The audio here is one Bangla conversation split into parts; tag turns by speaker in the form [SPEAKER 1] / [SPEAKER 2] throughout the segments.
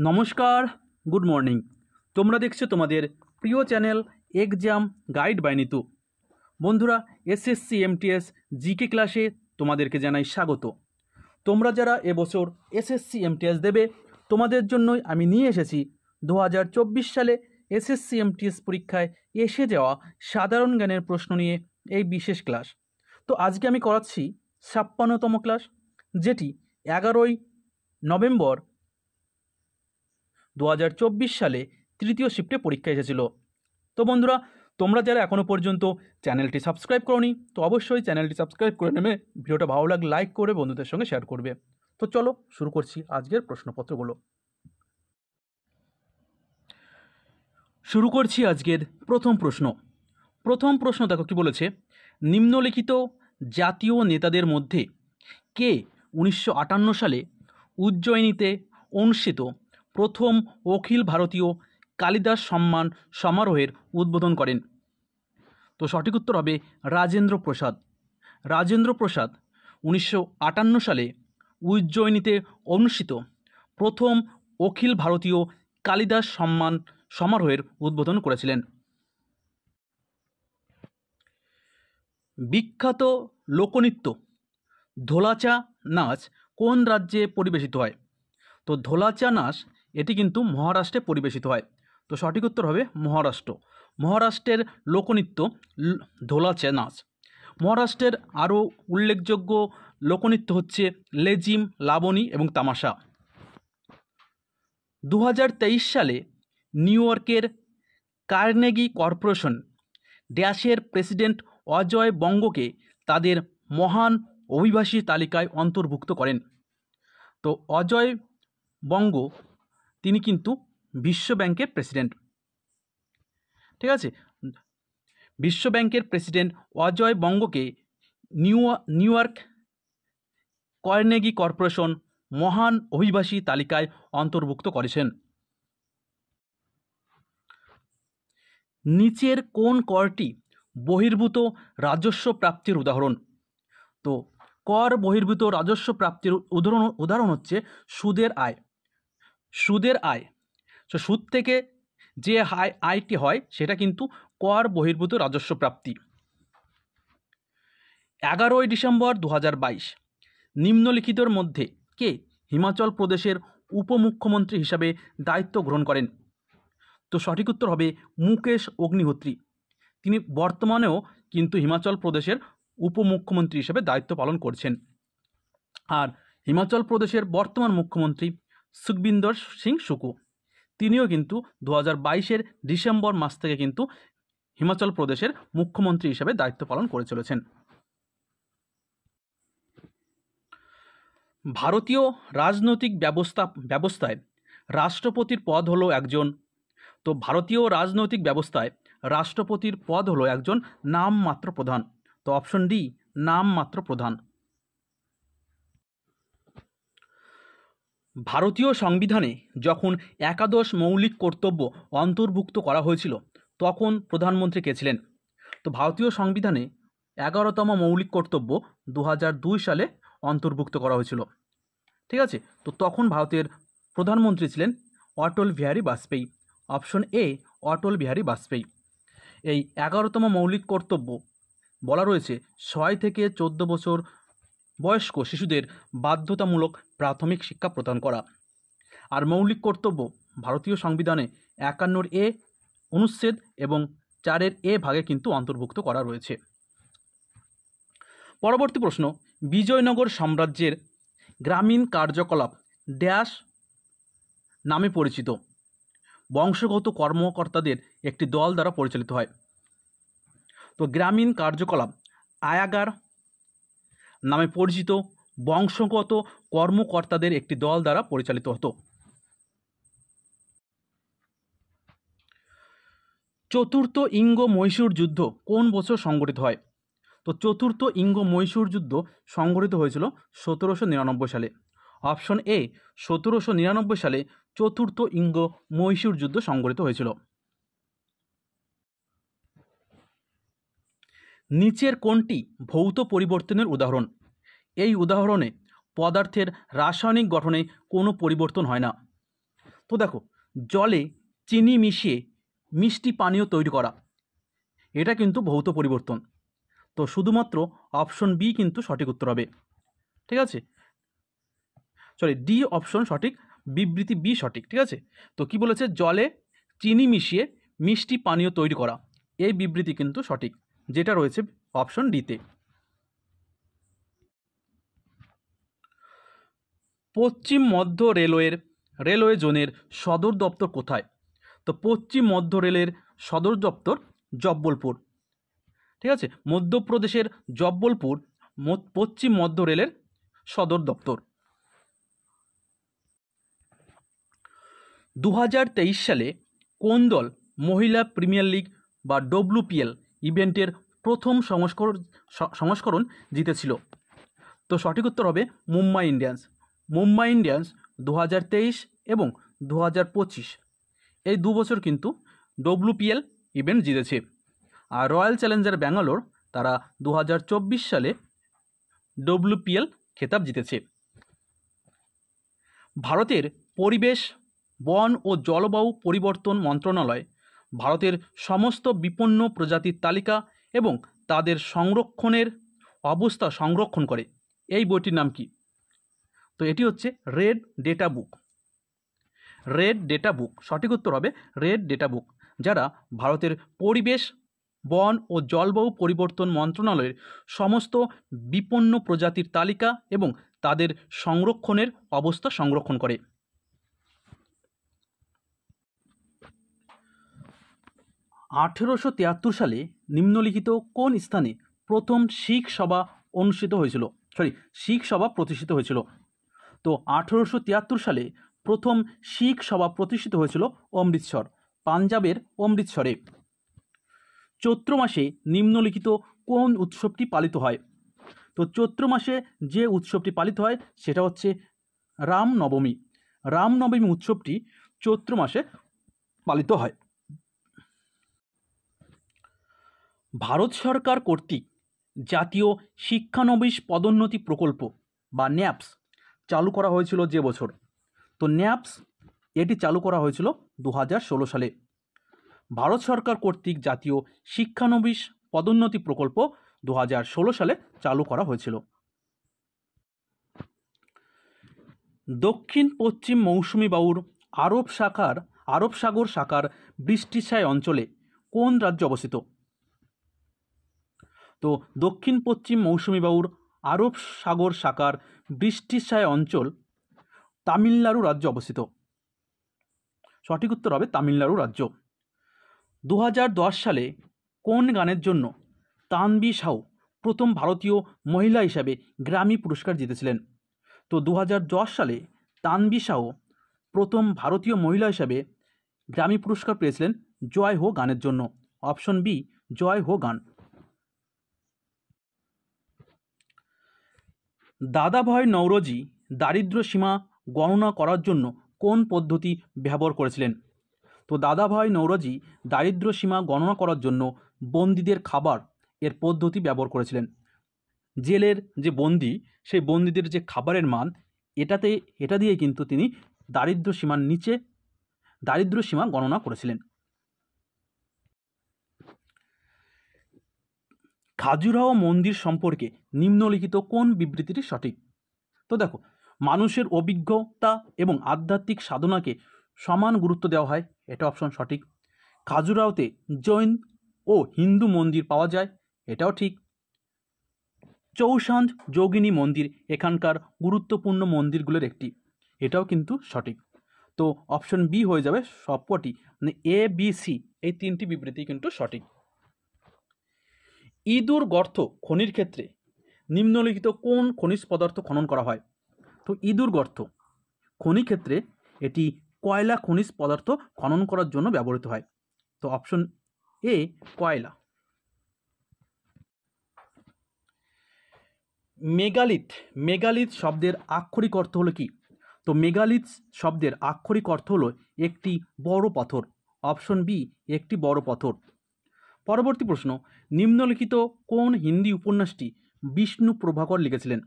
[SPEAKER 1] নমস্কার, গুড মর্নিং। তোমরা দেখছো তোমাদের প্রিয় channel exam guide by Nitu. বন্ধুরা, এসএসসি এমটিএস জিকে ক্লাসে তোমাদেরকে জানাই স্বাগত। তোমরা যারা এবছর এসএসসি এমটিএস দেবে, তোমাদের জন্যই আমি নিয়ে এসেছি 2024 সালে এসএসসি এমটিএস পরীক্ষায় এসে যাওয়া সাধারণ জ্ঞানের প্রশ্ন নিয়ে এই বিশেষ ক্লাস। তো আজকে আমি করাচ্ছি 56তম ক্লাস, যেটি 11ই নভেম্বর 2024 সালে তৃতীয় শিফটে পরীক্ষা এসেছিল। তো বন্ধুরা, তোমরা যারা এখনও পর্যন্ত চ্যানেলটি সাবস্ক্রাইব করোনি, তো অবশ্যই চ্যানেলটি সাবস্ক্রাইব করে নেবে। ভিডিওটা ভালো লাগলে লাইক করে বন্ধুদের সঙ্গে শেয়ার করবে। তো চলো শুরু করছি আজকের প্রশ্নপত্রগুলো। শুরু করছি আজকের প্রথম প্রশ্ন। দেখো কি বলেছে, নিম্নলিখিত জাতীয় নেতাদের মধ্যে কে 1958 সালে উজ্জয়িনীতে অনুষ্ঠিত প্রথম অখিল ভারতীয় কালিদাস সম্মান সমারোহের উদ্বোধন করেন? তো সঠিক উত্তর হবে রাজেন্দ্র প্রসাদ 1958 সালে উজ্জয়িনীতে অনুষ্ঠিত প্রথম অখিল ভারতীয় কালিদাস সম্মান সমারোহের উদ্বোধন করেছিলেন। বিখ্যাত লোকনৃত্য ধোলাচা নাচ কোন রাজ্যে পরিবেশিত হয়? তো ধোলাচা নাচ এটি কিন্তু মহারাষ্ট্রে পরিবেশিত হয়। তো সঠিক উত্তর হবে মহারাষ্ট্রের লোকনৃত্য ধোলাচা নাচ। মহারাষ্ট্রের আরও উল্লেখযোগ্য লোকনৃত্য হচ্ছে লেজিম, লাবণী এবং তামাশা। 2023 সালে নিউ ইয়র্কের কার্নেগি কর্পোরেশন ড্যাশের প্রেসিডেন্ট অজয় বঙ্গকে তাদের মহান অভিবাসী তালিকায় অন্তর্ভুক্ত করেন। তো অজয় বঙ্গ তিনি কিন্তু বিশ্বব্যাংকের প্রেসিডেন্ট। ঠিক আছে, বিশ্বব্যাংকের প্রেসিডেন্ট অজয় বঙ্গকে নিউ ইয়র্ক কার্নেগি কর্পোরেশন মহান অভিবাসী তালিকায় অন্তর্ভুক্ত করেছেন। নিচের কোন করটি বহির্ভূত রাজস্ব প্রাপ্তির উদাহরণ? তো কর বহির্ভূত রাজস্ব প্রাপ্তির উদাহরণ হচ্ছে সুদের আয়। তো সুদ থেকে যে আয়টি হয় সেটা কিন্তু কর বহির্ভূত রাজস্ব প্রাপ্তি। 11ই ডিসেম্বর 2022 নিম্নলিখিতর মধ্যে কে হিমাচল প্রদেশের উপমুখ্যমন্ত্রী হিসাবে দায়িত্ব গ্রহণ করেন? তো সঠিক উত্তর হবে মুকেশ অগ্নিহোত্রী। তিনি বর্তমানেও কিন্তু হিমাচল প্রদেশের উপমুখ্যমন্ত্রী হিসেবে দায়িত্ব পালন করছেন। আর হিমাচল প্রদেশের বর্তমান মুখ্যমন্ত্রী সুখবিন্দর সিং সুকু, তিনিও কিন্তু 2022 ডিসেম্বর মাস থেকে কিন্তু হিমাচল প্রদেশের মুখ্যমন্ত্রী হিসেবে দায়িত্ব পালন করে চলেছেন। ভারতীয় রাজনৈতিক ব্যবস্থায় রাষ্ট্রপতির পদ হলো একজন। তো ভারতীয় রাজনৈতিক ব্যবস্থায় রাষ্ট্রপতির পদ হলো একজন নামমাত্র প্রধান। তো অপশন ডি, নামমাত্র প্রধান। ভারতীয় সংবিধানে যখন একাদশ মৌলিক কর্তব্য অন্তর্ভুক্ত করা হয়েছিল তখন প্রধানমন্ত্রী কে ছিলেন? তো ভারতীয় সংবিধানে 11তম মৌলিক কর্তব্য 2002 সালে অন্তর্ভুক্ত করা হয়েছিল। ঠিক আছে, তো তখন ভারতের প্রধানমন্ত্রী ছিলেন অটল বিহারী বাজপেয়ী। Option A, Atal Bihari Vajpayee. এই 11তম মৌলিক কর্তব্য বলা রয়েছে 6 থেকে 14 বছর বয়স্ক শিশুদের বাধ্যতামূলক প্রাথমিক শিক্ষা প্রদান করা। আর মৌলিক কর্তব্য ভারতীয় সংবিধানে 51 এ অনুচ্ছেদ এবং 4 এ ভাগে কিন্তু অন্তর্ভুক্ত করা রয়েছে। পরবর্তী প্রশ্ন, বিজয়নগর সাম্রাজ্যের গ্রামীণ কার্যকলাপ ড্যাশ নামে পরিচিত? বংশগত কর্মকর্তাদের একটি দল দ্বারা পরিচালিত হয়। তো গ্রামীণ কার্যকলাপ আয়াগার নামে পরিচিত বংশগত কর্মকর্তাদের একটি দল দ্বারা পরিচালিত হতো। চতুর্থ ইঙ্গ মহীশূর যুদ্ধ কোন বছর সংঘটিত হয়? তো চতুর্থ ইঙ্গ মহীশূর যুদ্ধ সংঘটিত হয়েছিল 1799 সালে। অপশন এ, 1799 সালে চতুর্থ ইঙ্গ মহীশূর যুদ্ধ সংঘটিত হয়েছিল। নিচের কোনটি ভৌত পরিবর্তনের উদাহরণ? এই উদাহরণে পদার্থের রাসায়নিক গঠনে কোনো পরিবর্তন হয় না। তো দেখো, জলে চিনি মিশিয়ে মিষ্টি পানীয় তৈরি করা, এটা কিন্তু ভৌত পরিবর্তন। তো শুধুমাত্র অপশন বি কিন্তু সঠিক উত্তর হবে। ঠিক আছে, সরি, ডি অপশন সঠিক, বিবৃতি বি সঠিক। ঠিক আছে, তো কি বলেছে, জলে চিনি মিশিয়ে মিষ্টি পানীয় তৈরি করা, এই বিবৃতি কিন্তু সঠিক, যেটা রয়েছে অপশন ডিতে। পশ্চিম মধ্য রেলওয়ে জোনের সদর দপ্তর কোথায়? তো পশ্চিম মধ্য রেলের সদর দপ্তর জব্বলপুর। ঠিক আছে, মধ্যপ্রদেশের জব্বলপুর পশ্চিম মধ্য রেলের সদর দপ্তর। 2023 সালে কোন দল মহিলা প্রিমিয়ার লিগ বা WPL ইভেন্টের প্রথম সংস্করণ জিতেছিল? তো সঠিক উত্তর হবে মুম্বাই ইন্ডিয়ান্স। মুম্বাই ইন্ডিয়ান্স 2023 এবং 2025 এই 2 বছর কিন্তু WPL ইভেন্ট জিতেছে। আর রয়্যাল চ্যালেঞ্জার ব্যাঙ্গালোর তারা 2024 সালে WPL খেতাব জিতেছে। ভারতের পরিবেশ, বন ও জলবায়ু পরিবর্তন মন্ত্রণালয় ভারতের সমস্ত বিপন্ন প্রজাতির তালিকা এবং তাদের সংরক্ষণের অবস্থা সংরক্ষণ করে। এই বইটির নাম কি? তো এটি হচ্ছে red data book. Red data book, সঠিক উত্তর হবে রেড ডেটা বুক, যারা ভারতের পরিবেশ, বন ও জলবায়ু পরিবর্তন মন্ত্রণালয়ের সমস্ত বিপন্ন প্রজাতির তালিকা এবং তাদের সংরক্ষণের অবস্থা সংরক্ষণ করে। আঠেরোশো সালে নিম্নলিখিত কোন স্থানে প্রথম শিখ সভা প্রতিষ্ঠিত হয়েছিল? তো 1873 সালে প্রথম শিখ সভা প্রতিষ্ঠিত হয়েছিল অমৃতসর, পাঞ্জাবের অমৃতসরে। চৈত্র মাসে নিম্নলিখিত কোন উৎসবটি পালিত হয়? তো চৈত্র মাসে যে উৎসবটি পালিত হয় সেটা হচ্ছে রামনবমী। রামনবমী উৎসবটি চৈত্র মাসে পালিত হয়। ভারত সরকার কর্তৃক জাতীয় শিক্ষানবিশ পদোন্নতি প্রকল্প বা ন্যাপস চালু করা হয়েছিল যে বছর? তো ন্যাপস এটি চালু করা হয়েছিল 2016 সালে। ভারত সরকার কর্তৃক জাতীয় শিক্ষানবিশ পদোন্নতি প্রকল্প 2016 সালে চালু করা হয়েছিল। দক্ষিণ পশ্চিম মৌসুমী বায়ুর আরব সাগর শাখার বৃষ্টিছায় অঞ্চলে কোন রাজ্য অবস্থিত? তো দক্ষিণ পশ্চিম মৌসুমী বায়ুর আরব সাগর শাখার বৃষ্টিছায় অঞ্চল তামিলনাড়ু রাজ্য অবস্থিত। সঠিক উত্তর হবে তামিলনাড়ু রাজ্য। 2010 সালে কোন গানের জন্য তানভি শাহ প্রথম ভারতীয় মহিলা হিসাবে গ্র্যামি পুরস্কার জিতেছিলেন? তো 2010 সালে তানভি শাহ প্রথম ভারতীয় মহিলা হিসাবে গ্র্যামি পুরস্কার পেয়েছিলেন জয় হো গানের জন্য। অপশন বি, জয় হো গান। দাদাভাই নওরোজি দারিদ্র্য সীমা গণনা করার জন্য কোন পদ্ধতি ব্যবহার করেছিলেন? তো দাদাভাই নওরোজি দারিদ্র্য সীমা গণনা করার জন্য বন্দীদের খাবার এর পদ্ধতি ব্যবহার করেছিলেন। জেলের যে বন্দি, সেই বন্দীদের যে খাবারের মান, এটা দিয়ে কিন্তু তিনি দারিদ্র্য সীমার নিচে দারিদ্র্য সীমা গণনা করেছিলেন। খাজুরাহো মন্দির সম্পর্কে নিম্নলিখিত কোন বিবৃতিটি সঠিক? তো দেখো, মানুষের অভিজ্ঞতা এবং আধ্যাত্মিক সাধনাকে সমান গুরুত্ব দেওয়া হয়, এটা অপশন সঠিক। খাজুরাহোতে জৈন ও হিন্দু মন্দির পাওয়া যায়, এটাও ঠিক। চৌসান্ধ যোগিনী মন্দির এখানকার গুরুত্বপূর্ণ মন্দিরগুলোর একটি, এটাও কিন্তু সঠিক। তো অপশন বি হয়ে যাবে সবকটি, মানে এ, বি, সি এই 3টি বিবৃতি কিন্তু সঠিক। ইঁদুর গর্ত খনির ক্ষেত্রে নিম্নলিখিত কোন খনিজ পদার্থ খনন করা হয়? তো ইঁদুর গর্ত খনি ক্ষেত্রে এটি কয়লা খনিজ পদার্থ খনন করার জন্য ব্যবহৃত হয়। তো অপশন এ, কয়লা। মেগালিথ শব্দের আক্ষরিক অর্থ হলো কি? তো মেগালিথ শব্দের আক্ষরিক অর্থ হলো একটি বড় পাথর। অপশন বি, একটি বড় পাথর। পরবর্তী প্রশ্ন, নিম্নলিখিত কোন হিন্দি উপন্যাসটি বিষ্ণু প্রভাকর লিখেছিলেন?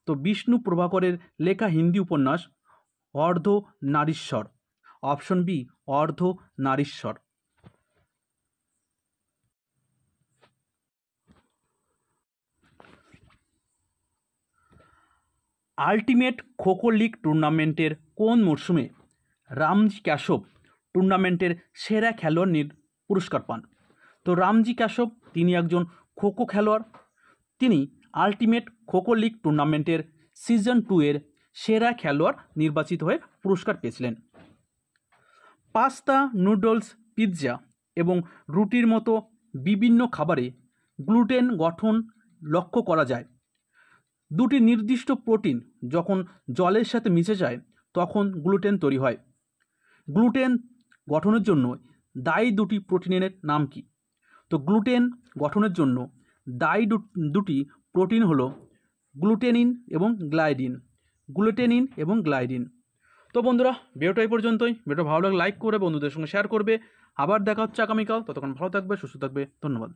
[SPEAKER 1] তো বিষ্ণু প্রভাকরের লেখা হিন্দি উপন্যাস অর্ধনারীশ্বর। অপশন বি অর্ধ নারীশ্বর। আলটিমেট খোখো লিগ টুর্নামেন্টের কোন মরশুমে রামজি ক্যাশপ টুর্নামেন্টের সেরা খেলোয়াড় পুরস্কার পান? তো রামজি ক্যাশপ তিনি একজন খোখো খেলোয়াড়। তিনি আলটিমেট খোখো লিগ টুর্নামেন্টের সিজন 2 এর সেরা খেলোয়াড় নির্বাচিত হয়ে পুরস্কার পেয়েছিলেন। পাস্তা, নুডলস, পিৎজা এবং রুটির মতো বিভিন্ন খাবারে গ্লুটেন গঠন লক্ষ্য করা যায়। দুটি নির্দিষ্ট প্রোটিন যখন জলের সাথে মিশে যায় তখন গ্লুটেন তৈরি হয়। গ্লুটেন গঠনের জন্য দায়ী দুটি প্রোটিনের নাম কি? তো গ্লুটেন গঠনের জন্য দায়ী দুটি প্রোটিন হলো গ্লুটেনিন এবং গ্লাইডিন। গ্লুটেনিন এবং গ্লাইডিন। তো বন্ধুরা, ভিডিওটা এই পর্যন্তই। ভিডিও ভালো লাগলে লাইক করে বন্ধুদের সঙ্গে শেয়ার করবে। আবার দেখা হচ্ছে আগামীকাল। ততক্ষণ ভালো থাকবে, সুস্থ থাকবে। ধন্যবাদ।